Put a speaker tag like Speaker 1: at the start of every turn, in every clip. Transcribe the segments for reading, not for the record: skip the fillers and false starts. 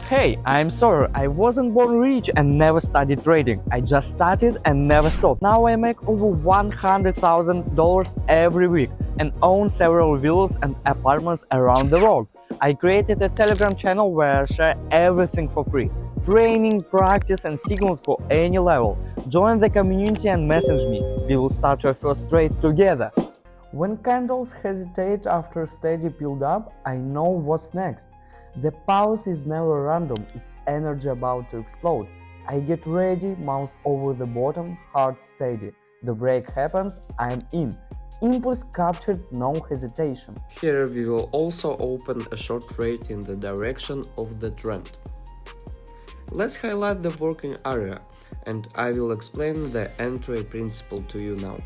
Speaker 1: Hey, I'm Sawyer. I wasn't born rich and never studied trading. I just started and never stopped. Now I make over $100,000 every week and own several villas and apartments around the world. I created a Telegram channel where I share everything for free. Training, practice and signals for any level. Join the community and message me. We will start your first trade together. When candles hesitate after steady build up, I know what's next. The pause is never random, it's energy about to explode. I get ready, mouse over the bottom, heart steady. The break happens, I'm in. Impulse captured, no hesitation.
Speaker 2: Here we will also open a short trade in the direction of the trend. Let's highlight the working area, and I will explain the entry principle to you now.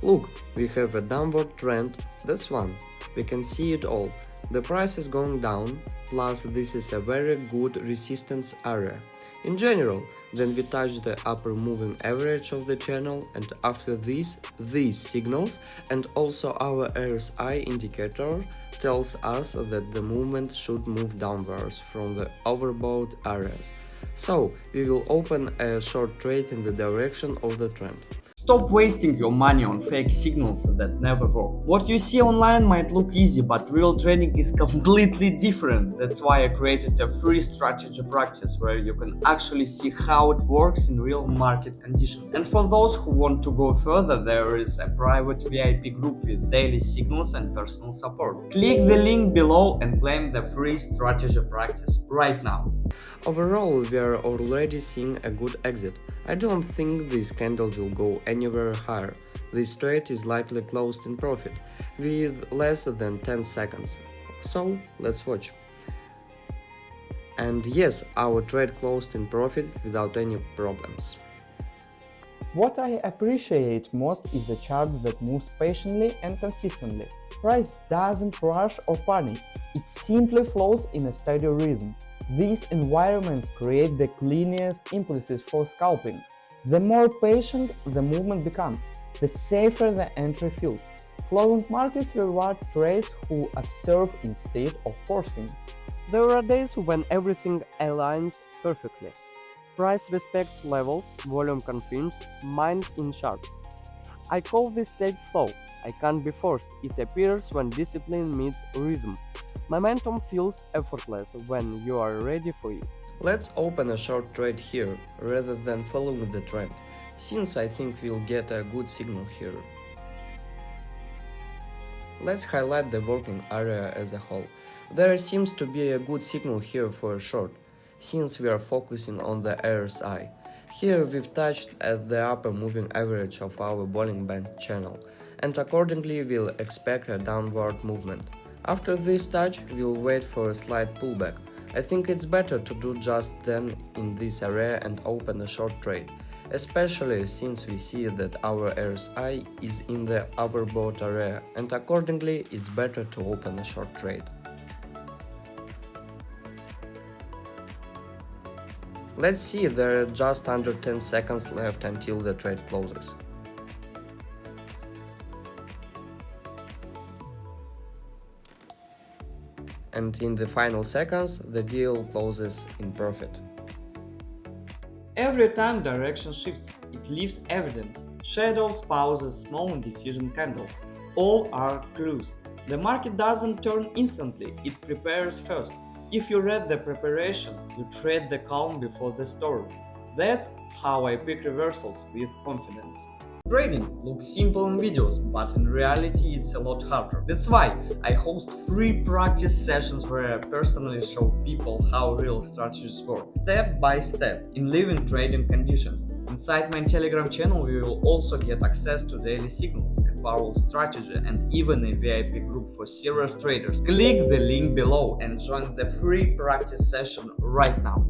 Speaker 2: Look, we have a downward trend, that's one. We can see it all. The price is going down, plus this is a very good resistance area. In general, then we touch the upper moving average of the channel, and after this, these signals and also our RSI indicator tells us that the movement should move downwards from the overbought areas. So, we will open a short trade in the direction of the trend.
Speaker 1: Stop wasting your money on fake signals that never work. What you see online might look easy, but real trading is completely different. That's why I created a free strategy practice where you can actually see how it works in real market conditions. And for those who want to go further, there is a private VIP group with daily signals and personal support. Click the link below and claim the free strategy practice right now.
Speaker 2: Overall, we are already seeing a good exit. I don't think this candle will go anywhere higher. This trade is likely closed in profit, with less than 10 seconds. So, let's watch. And yes, our trade closed in profit without any problems.
Speaker 1: What I appreciate most is a chart that moves patiently and consistently. Price doesn't rush or panic, it simply flows in a steady rhythm. These environments create the cleanest impulses for scalping. The more patient the movement becomes, the safer the entry feels. Flowing markets reward trades who observe instead of forcing. There are days when everything aligns perfectly. Price respects levels, volume confirms, mind in chart. I call this state flow. I can't be forced. It appears when discipline meets rhythm. Momentum feels effortless when you are ready for it.
Speaker 2: Let's open a short trade here, rather than following the trend, since I think we'll get a good signal here. Let's highlight the working area as a whole. There seems to be a good signal here for a short, since we are focusing on the RSI. Here we've touched at the upper moving average of our Bollinger Band channel, and accordingly we'll expect a downward movement. After this touch, we'll wait for a slight pullback. I think it's better to do just then in this area and open a short trade, especially since we see that our RSI is in the overbought area, and accordingly it's better to open a short trade. Let's see, there are just under 10 seconds left until the trade closes. And in the final seconds, the deal closes in profit.
Speaker 1: Every time direction shifts, it leaves evidence. Shadows, pauses, small indecision candles. All are clues. The market doesn't turn instantly, it prepares first. If you read the preparation, you trade the calm before the storm. That's how I pick reversals with confidence. Trading looks simple in videos, but in reality it's a lot harder. That's why I host free practice sessions where I personally show people how real strategies work, step by step, in living trading conditions. Inside my Telegram channel you will also get access to daily signals, a powerful strategy, and even a VIP group for serious traders. Click the link below and join the free practice session right now.